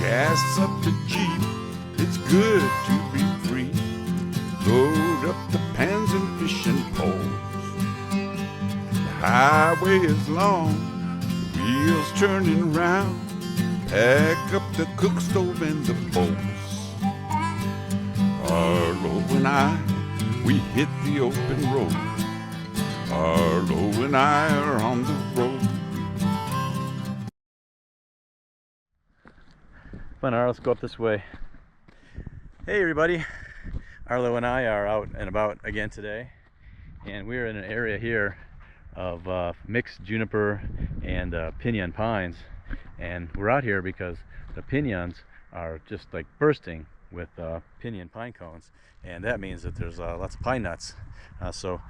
gas up the Jeep, it's good to be free. Load up the pans and fishing poles. The highway is long, the wheels turning round. Pack up the cook stove and the bowls. Arlo and I, we hit the open road. Arlo and I are on the road. Come on, Arlo, let's go up this way. Hey everybody, Arlo and I are out and about again today, and we're in an area here of mixed juniper and pinyon pines, and we're out here because the pinyons are just like bursting with pinyon pine cones, and that means that there's lots of pine nuts. So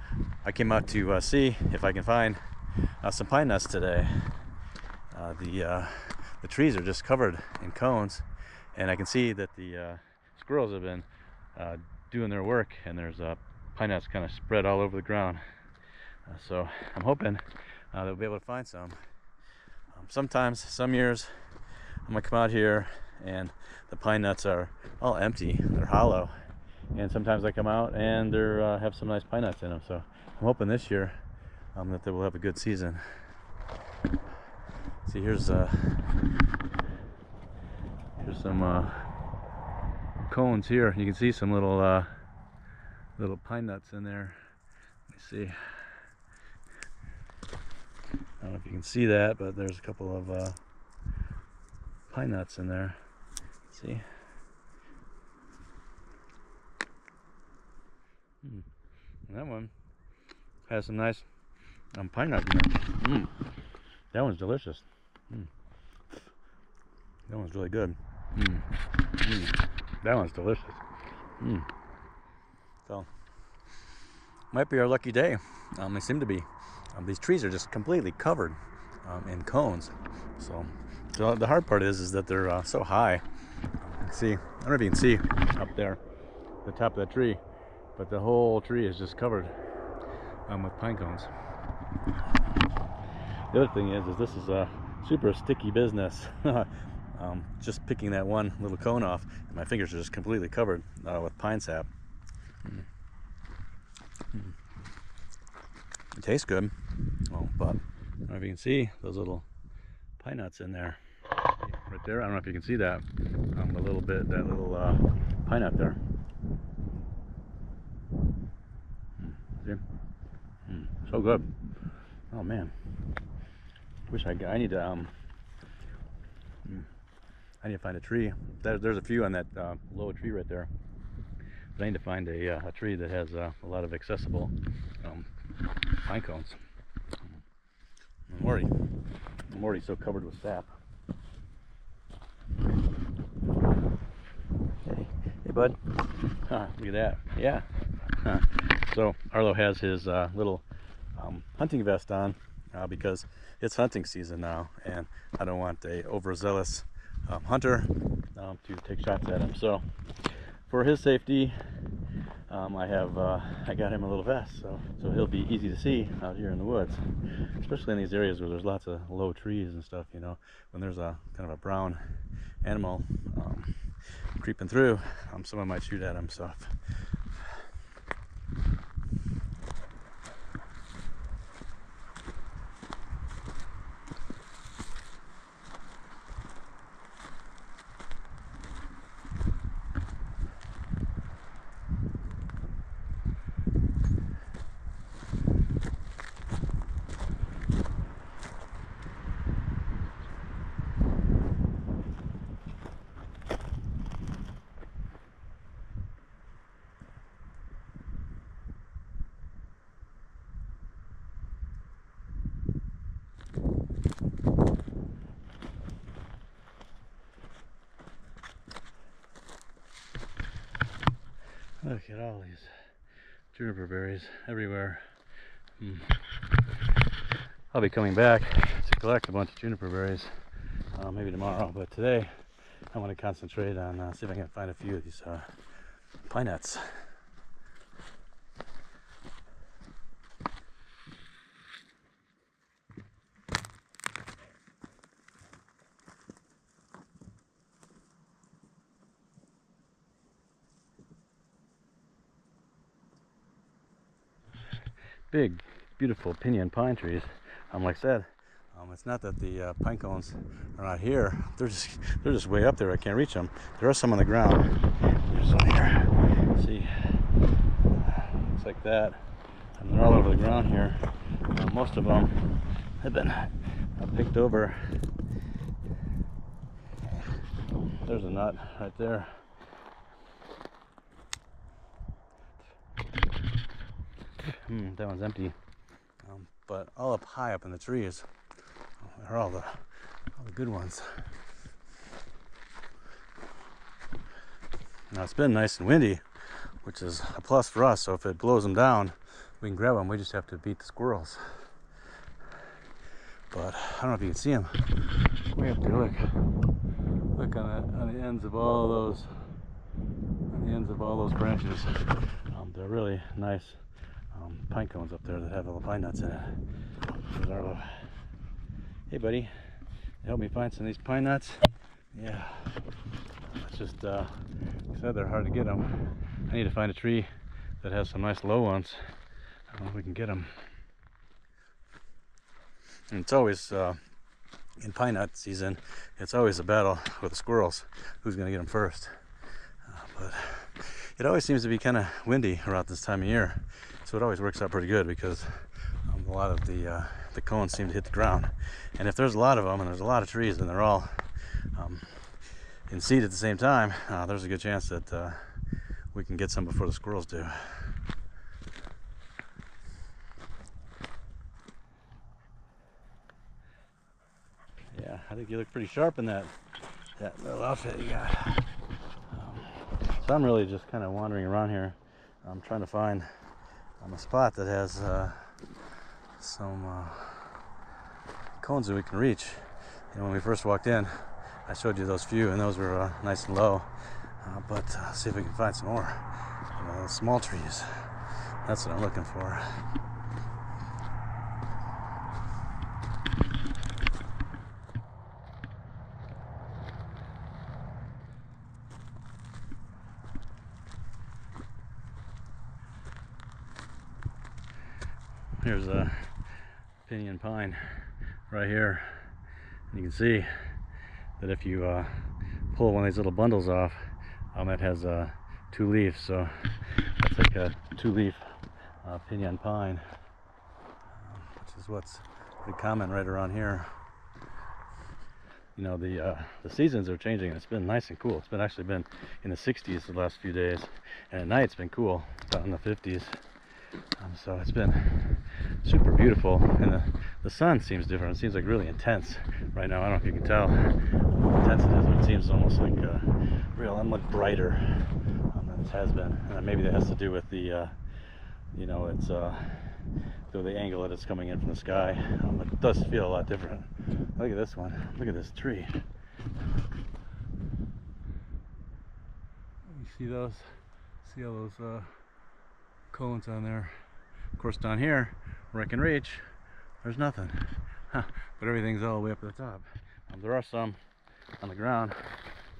I came out to see if I can find some pine nuts today. The trees are just covered in cones, and I can see that the squirrels have been doing their work, and there's pine nuts kind of spread all over the ground. So I'm hoping that we'll be able to find some. Sometimes, some years, I'm gonna come out here and the pine nuts are all empty, they're hollow, and sometimes I come out and they have some nice pine nuts in them. So I'm hoping this year that they will have a good season. See, here's some cones here. You can see some little pine nuts in there. Let me see. I don't know if you can see that, but there's a couple of pine nuts in there. See? And that one has some nice pine nuts in there. That one's delicious. That one's really good. That one's delicious. So, might be our lucky day. They seem to be. These trees are just completely covered in cones. So the hard part is that they're so high. See, I don't know if you can see up there, the top of that tree, but the whole tree is just covered with pine cones. The other thing is this is a super sticky business. Just picking that one little cone off, and my fingers are just completely covered with pine sap. It tastes good, but I don't know if you can see those little pine nuts in there. Right there, I don't know if you can see that, a little bit, that little pine nut there. See? So good. Oh man. Wish I need to find a tree. There's a few on that low tree right there. But I need to find a tree that has a lot of accessible pine cones. I'm already so covered with sap. Hey bud. Look at that. Yeah. So Arlo has his little hunting vest on because it's hunting season now, and I don't want a overzealous hunter to take shots at him. So for his safety, I got him a little vest, so he'll be easy to see out here in the woods, especially in these areas where there's lots of low trees and stuff. You know, when there's a kind of a brown animal creeping through, someone might shoot at him. So look at all these juniper berries everywhere. I'll be coming back to collect a bunch of juniper berries maybe tomorrow, but today I want to concentrate on see if I can find a few of these pine nuts. big, beautiful pinyon pine trees. Like I said, it's not that the pine cones are not here. They're just way up there. I can't reach them. There are some on the ground. There's some here. See, looks like that. And they're all over the ground here. Most of them have been picked over. There's a nut right there. That one's empty. But all up high up in the trees are all the good ones. Now it's been nice and windy, which is a plus for us. So if it blows them down, we can grab them. We just have to beat the squirrels. But I don't know if you can see them. Way up there, look on the ends of all those branches. They're really nice pine cones up there that have all the pine nuts in it. There's Arlo. Hey buddy, help me find some of these pine nuts. Yeah, it's just like I said, they're hard to get them. I need to find a tree that has some nice low ones. I don't know if we can get them. And it's always in pine nut season, it's always a battle with the squirrels, who's going to get them first. But it always seems to be kind of windy around this time of year, so it always works out pretty good because a lot of the cones seem to hit the ground. And if there's a lot of them and there's a lot of trees and they're all in seed at the same time, there's a good chance that we can get some before the squirrels do. Yeah, I think you look pretty sharp in that little outfit you got. So I'm really just kind of wandering around here. I'm trying to find a spot that has some cones that we can reach. You know, when we first walked in, I showed you those few, and those were nice and low. But see if we can find some more. Small trees. That's what I'm looking for. Here's a pinyon pine right here, and you can see that if you pull one of these little bundles off, it has 2 leaves. So that's like a 2-leaf pinyon pine, which is what's pretty common right around here. You know, the seasons are changing, and it's been nice and cool. It's been actually been in the 60s the last few days, and at night it's been cool, about in the 50s. So it's been super beautiful, and the sun seems different. It seems like really intense right now. I don't know if you can tell how intense it is, but it seems almost like real and much brighter than it has been. And maybe that has to do with the you know, it's the angle that it's coming in from the sky. It does feel a lot different. Look at this one. Look at this tree. You see those? See all those cones on there? Of course, down here where I can reach, there's nothing. But everything's all the way up to the top. There are some on the ground.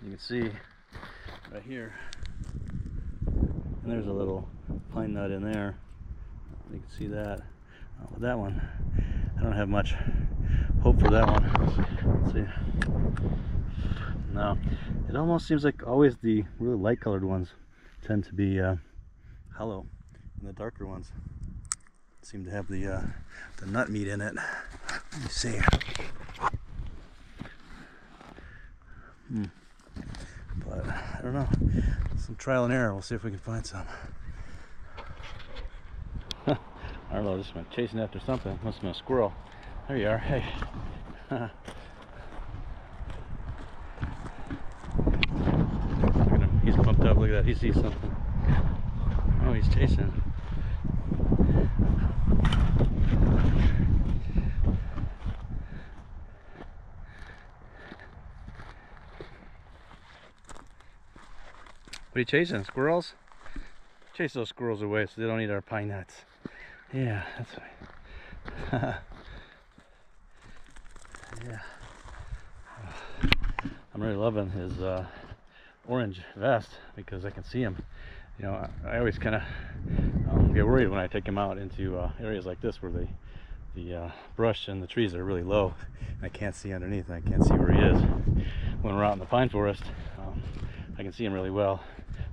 You can see right here, and there's a little pine nut in there. You can see that. With that one, I don't have much hope for that one. Let's see. No, it almost seems like always the really light colored ones tend to be hollow, and the darker ones seem to have the nut meat in it. Let me see. But I don't know. Some trial and error. We'll see if we can find some. Arlo just went chasing after something. Must have been a squirrel. There you are. Hey. Look at him. He's pumped up. Look at that. He sees something. Oh, he's chasing. What are you chasing? Squirrels? Chase those squirrels away so they don't eat our pine nuts. Yeah, that's right. Yeah. I'm really loving his orange vest because I can see him. You know, I always kind of get worried when I take him out into areas like this where the brush and the trees are really low and I can't see underneath and I can't see where he is. When we're out in the pine forest, I can see him really well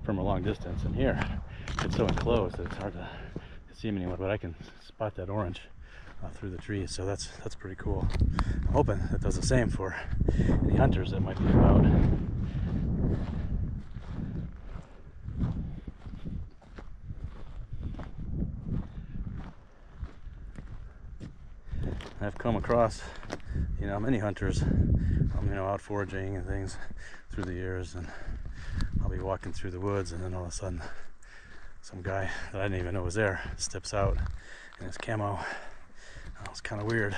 from a long distance, and here it's so enclosed that it's hard to see him anymore, but I can spot that orange through the trees, so that's pretty cool. I'm hoping that does the same for any hunters that might be about. I've come across, many hunters, out foraging and things through the years, and I'll be walking through the woods, and then all of a sudden, some guy that I didn't even know was there steps out in his camo. It's kind of weird,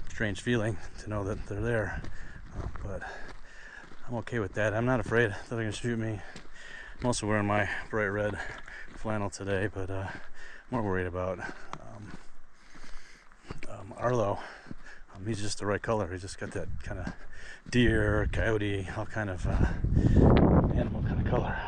strange feeling to know that they're there, but I'm okay with that. I'm not afraid that they're gonna shoot me. I'm also wearing my bright red flannel today, but I'm more worried about Arlo. He's just the right color. He's just got that kind of deer, coyote, all kind of animal kind of color.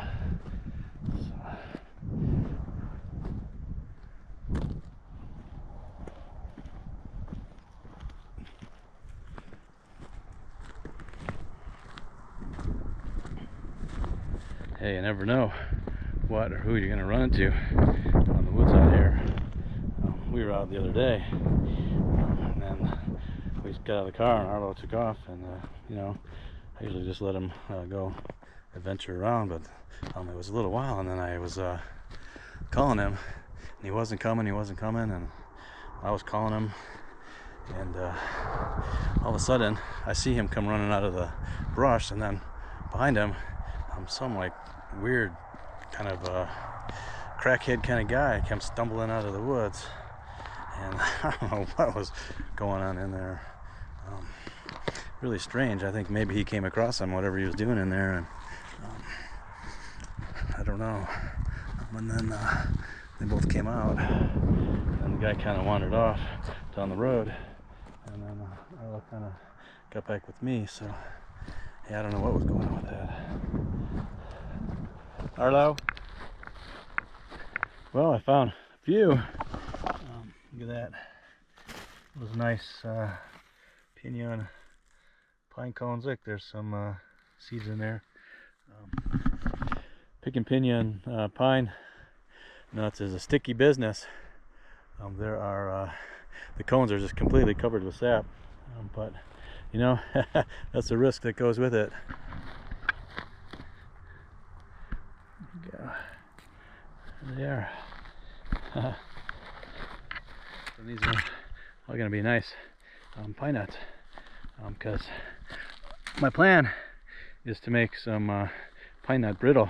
Hey, you never know what or who you're going to run into on the woods out here. We were out the other day, and then we got out of the car and Arlo took off, and I usually just let him go adventure around, but it was a little while, and then I was calling him, and he wasn't coming, and I was calling him, and all of a sudden I see him come running out of the brush, and then behind him some like weird kind of crackhead kind of guy comes stumbling out of the woods, and I don't know what was going on in there. Really strange. I think maybe he came across him, whatever he was doing in there, and I don't know. And then they both came out, and the guy kind of wandered off down the road, and then Arlo kind of got back with me. So yeah, I don't know what was going on with that. Arlo? Well, I found a few. Look at that. Those nice pinyon pine cones. Look, there's some seeds in there. Picking pinyon pine nuts is a sticky business. There are the cones are just completely covered with sap, but that's the risk that goes with it. There they are. So these are all going to be nice pine nuts, because my plan is to make some pine nut brittle.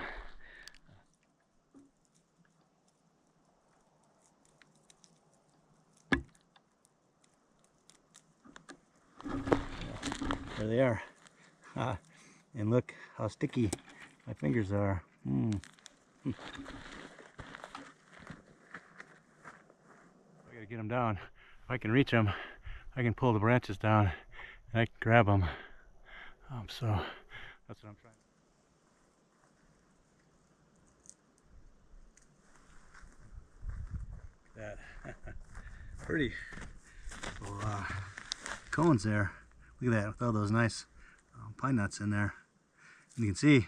There they are. And look how sticky my fingers are. I gotta get them down. If I can reach them, I can pull the branches down and I can grab them. So that's what I'm trying. That pretty little cones there. Look at that, with all those nice pine nuts in there. And you can see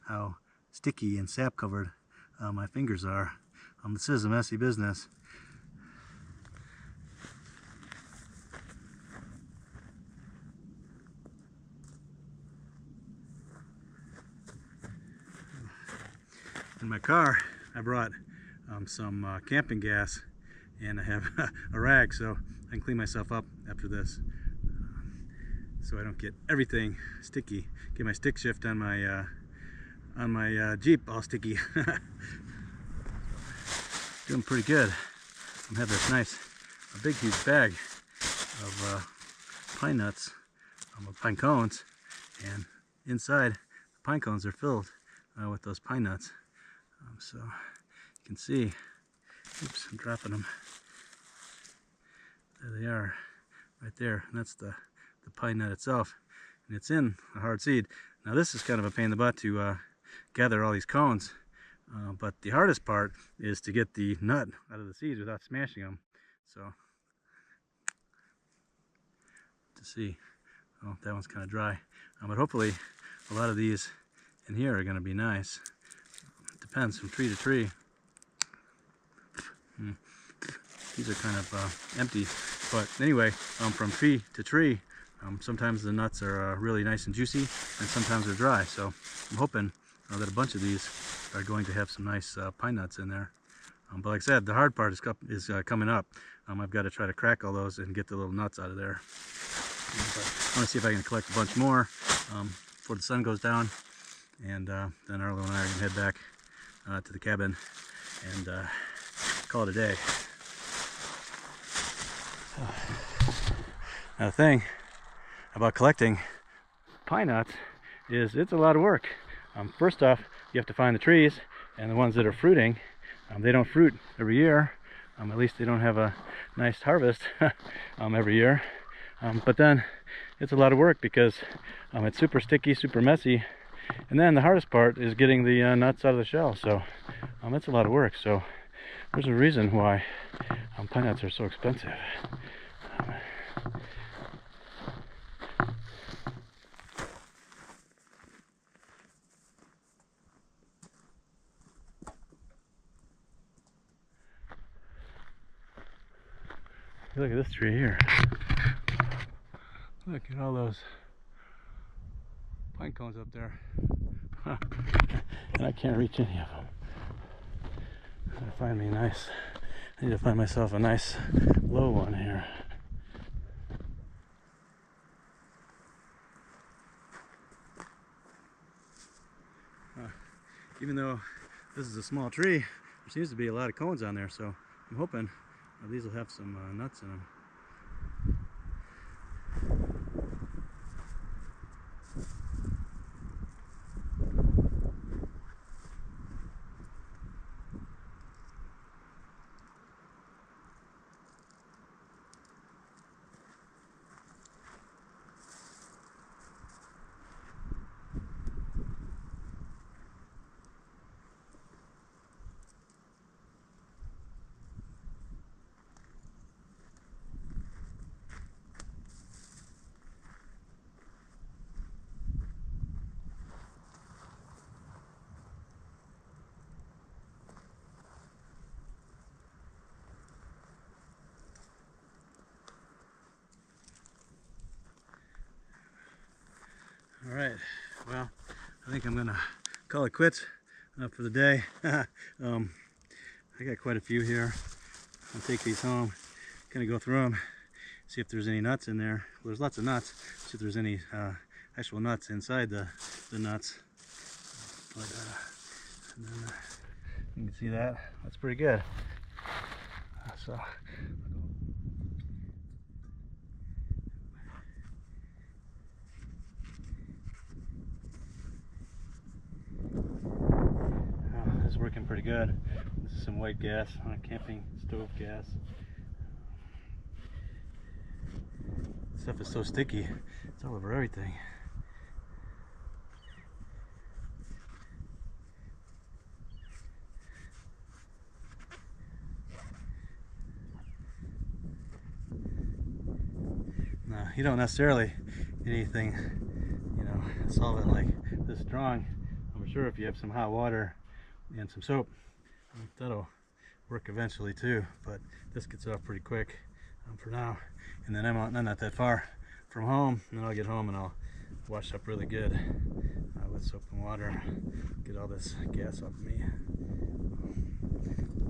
how sticky and sap covered my fingers are. This is a messy business. In my car, I brought some camping gas, and I have a rag so I can clean myself up after this, so I don't get everything sticky. Get my stick shift on my Jeep all sticky. Doing pretty good. I have this nice, a big huge bag of pine nuts, pine cones, and inside the pine cones are filled with those pine nuts. So you can see, oops, I'm dropping them. There they are, right there. And that's the pine nut itself, and it's in a hard seed. Now this is kind of a pain in the butt to gather all these cones, But the hardest part is to get the nut out of the seeds without smashing them. So, to see, oh, that one's kind of dry. But hopefully a lot of these in here are going to be nice. It depends from tree to tree. These are kind of empty, but anyway, from tree to tree, sometimes the nuts are really nice and juicy, and sometimes they're dry. So I'm hoping that a bunch of these are going to have some nice pine nuts in there. But like I said, the hard part is coming up. I've got to try to crack all those and get the little nuts out of there. But I want to see if I can collect a bunch more before the sun goes down, and then Arlo and I are going to head back to the cabin and call it a day. Now the thing about collecting pine nuts is it's a lot of work. First off, you have to find the trees, and the ones that are fruiting, they don't fruit every year. At least they don't have a nice harvest every year. But then it's a lot of work because it's super sticky, super messy. And then the hardest part is getting the nuts out of the shell. So it's a lot of work. So there's a reason why pine nuts are so expensive. Look at this tree here. Look at all those pine cones up there. And I can't reach any of them. I gotta find me nice. I need to find myself a nice low one here. Even though this is a small tree, there seems to be a lot of cones on there, so I'm hoping these will have some nuts in them. All right, well, I think I'm gonna call it quits for the day. I got quite a few here. I'll take these home, kind of go through them, see if there's any nuts in there. Well, there's lots of nuts. See if there's any actual nuts inside the nuts. And then, you can see that. That's pretty good. So. It's working pretty good. This is some white gas, camping stove gas. This stuff is so sticky, it's all over everything. Now, you don't necessarily need anything, solvent like this strong. I'm sure if you have some hot water and some soap, that'll work eventually too, but this gets off pretty quick for now. And then I'm not that far from home, and then I'll get home and I'll wash up really good with soap and water, get all this gas off of me.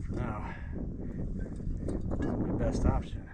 For now, that's my best option.